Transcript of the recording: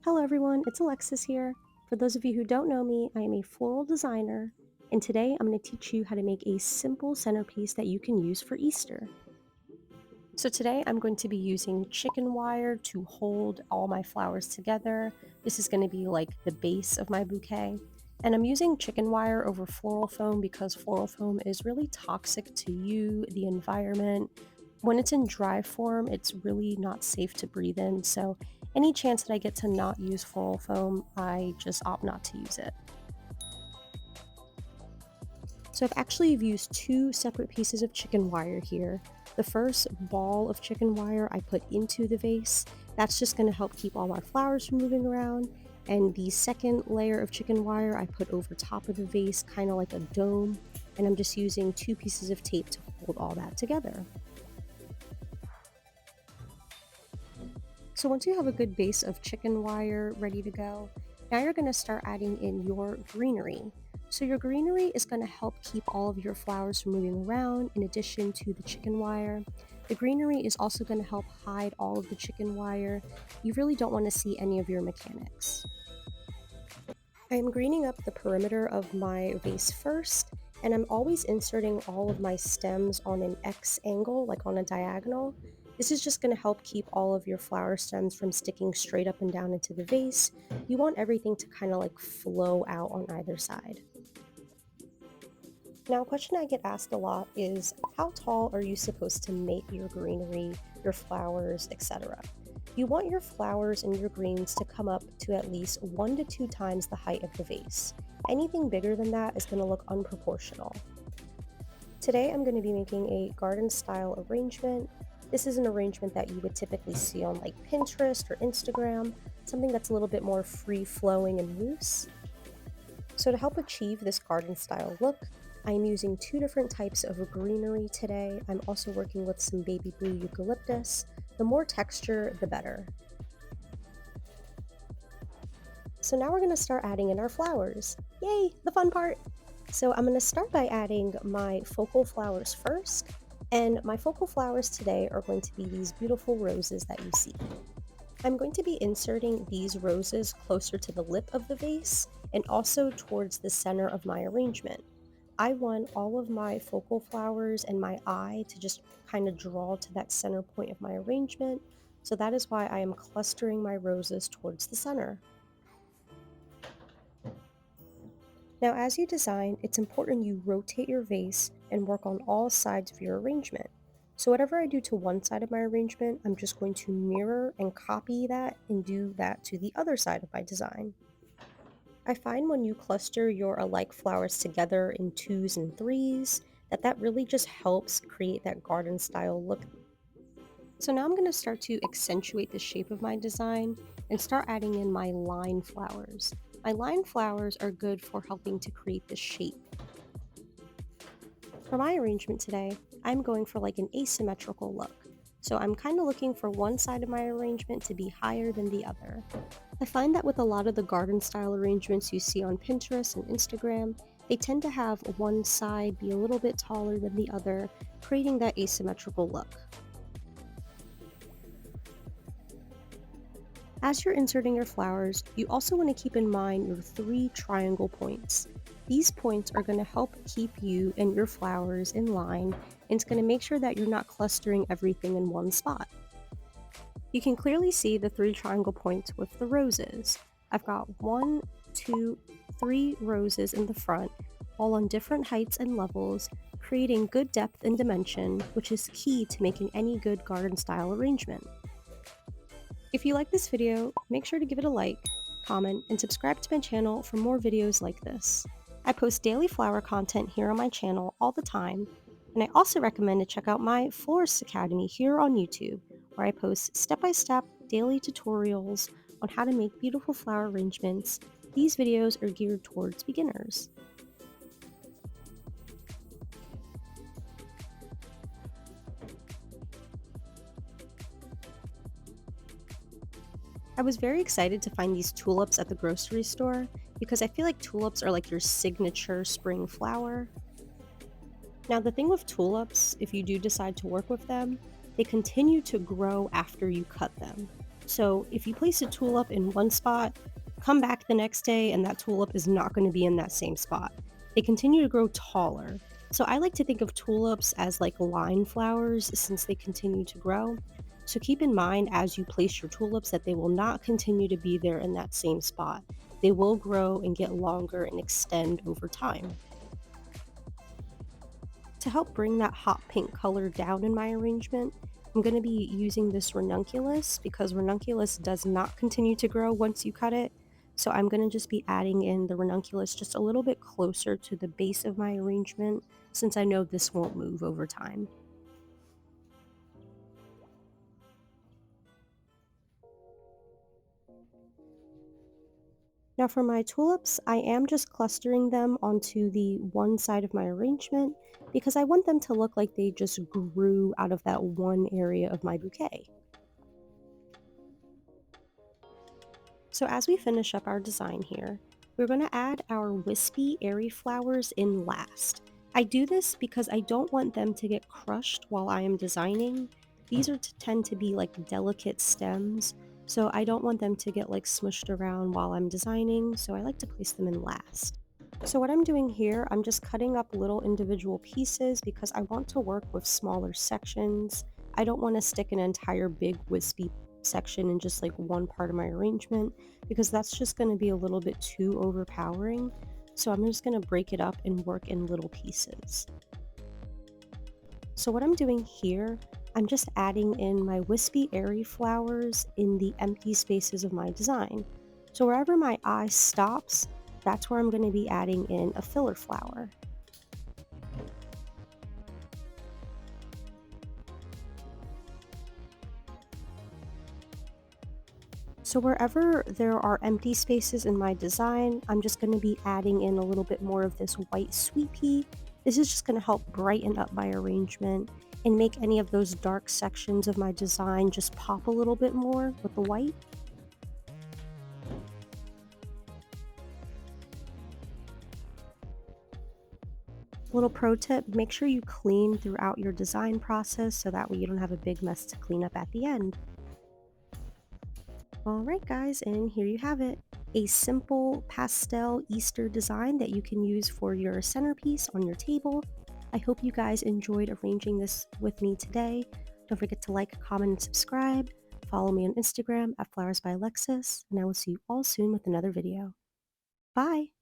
Hello everyone, it's Alexis here. For those of you who don't know me, I am a floral designer, and today I'm going to teach you how to make a simple centerpiece that you can use for Easter. So today I'm going to be using chicken wire to hold all my flowers together. This is going to be like the base of my bouquet. And I'm using chicken wire over floral foam because floral foam is really toxic to you, the environment. When it's in dry form, it's really not safe to breathe in. So any chance that I get to not use floral foam, I just opt not to use it. So I've actually used two separate pieces of chicken wire here. The first ball of chicken wire I put into the vase. That's just going to help keep all our flowers from moving around. And the second layer of chicken wire I put over top of the vase, kind of like a dome. And I'm just using two pieces of tape to hold all that together. So once you have a good base of chicken wire ready to go, now you're going to start adding in your greenery. So your greenery is going to help keep all of your flowers from moving around in addition to the chicken wire. The greenery is also going to help hide all of the chicken wire. You really don't want to see any of your mechanics. I am greening up the perimeter of my vase first, and I'm always inserting all of my stems on an X angle, like on a diagonal. This is just going to help keep all of your flower stems from sticking straight up and down into the vase. You want everything to kind of like flow out on either side. Now, a question I get asked a lot is, how tall are you supposed to make your greenery, your flowers, etc.? You want your flowers and your greens to come up to at least 1 to 2 times the height of the vase. Anything bigger than that is going to look unproportional. Today I'm going to be making a garden style arrangement. This is an arrangement that you would typically see on like Pinterest or Instagram, something that's a little bit more free flowing and loose. So to help achieve this garden style look, I'm using two different types of greenery today. I'm also working with some baby blue eucalyptus. The more texture, the better. So now we're going to start adding in our flowers. Yay, the fun part! So I'm going to start by adding my focal flowers first. And my focal flowers today are going to be these beautiful roses that you see. I'm going to be inserting these roses closer to the lip of the vase and also towards the center of my arrangement. I want all of my focal flowers and my eye to just kind of draw to that center point of my arrangement, so that is why I am clustering my roses towards the center. Now, as you design, it's important you rotate your vase and work on all sides of your arrangement. So whatever I do to one side of my arrangement, I'm just going to mirror and copy that and do that to the other side of my design. I find when you cluster your alike flowers together in 2s and 3s, that really just helps create that garden style look. So now I'm going to start to accentuate the shape of my design and start adding in my line flowers. My line flowers are good for helping to create the shape. For my arrangement today, I'm going for like an asymmetrical look. So I'm kind of looking for one side of my arrangement to be higher than the other. I find that with a lot of the garden style arrangements you see on Pinterest and Instagram, they tend to have one side be a little bit taller than the other, creating that asymmetrical look. As you're inserting your flowers, you also want to keep in mind your 3 triangle points. These points are going to help keep you and your flowers in line, and it's going to make sure that you're not clustering everything in one spot. You can clearly see the 3 triangle points with the roses. I've got 1, 2, 3 roses in the front, all on different heights and levels, creating good depth and dimension, which is key to making any good garden style arrangement. If you like this video, make sure to give it a like, comment, and subscribe to my channel for more videos like this. I post daily flower content here on my channel all the time, and I also recommend to check out my Florist Academy here on YouTube, where I post step-by-step daily tutorials on how to make beautiful flower arrangements. These videos are geared towards beginners. I was very excited to find these tulips at the grocery store because I feel like tulips are like your signature spring flower. Now the thing with tulips, if you do decide to work with them, they continue to grow after you cut them. So if you place a tulip in one spot, come back the next day and that tulip is not going to be in that same spot. They continue to grow taller. So I like to think of tulips as like line flowers since they continue to grow. So keep in mind as you place your tulips that they will not continue to be there in that same spot. They will grow and get longer and extend over time. To help bring that hot pink color down in my arrangement, I'm going to be using this ranunculus because ranunculus does not continue to grow once you cut it. So I'm going to just be adding in the ranunculus just a little bit closer to the base of my arrangement since I know this won't move over time. Now for my tulips, I am just clustering them onto the one side of my arrangement because I want them to look like they just grew out of that one area of my bouquet. So as we finish up our design here, we're going to add our wispy, airy flowers in last. I do this because I don't want them to get crushed while I am designing. These are to tend to be like delicate stems, so I don't want them to get like smushed around while I'm designing, so I like to place them in last. So what I'm doing here, I'm just cutting up little individual pieces because I want to work with smaller sections. I don't want to stick an entire big wispy section in just like one part of my arrangement because that's just going to be a little bit too overpowering. So I'm just going to break it up and work in little pieces. So what I'm doing here, I'm just adding in my wispy airy flowers in the empty spaces of my design. So wherever my eye stops, that's where I'm going to be adding in a filler flower. So wherever there are empty spaces in my design, I'm just going to be adding in a little bit more of this white sweet pea. This is just going to help brighten up my arrangement and make any of those dark sections of my design just pop a little bit more with the white. Little pro tip, make sure you clean throughout your design process so that way you don't have a big mess to clean up at the end. Alright guys, and here you have it. A simple pastel Easter design that you can use for your centerpiece on your table. I hope you guys enjoyed arranging this with me today. Don't forget to like, comment, and subscribe. Follow me on Instagram at flowersbyalexis, and I will see you all soon with another video. Bye!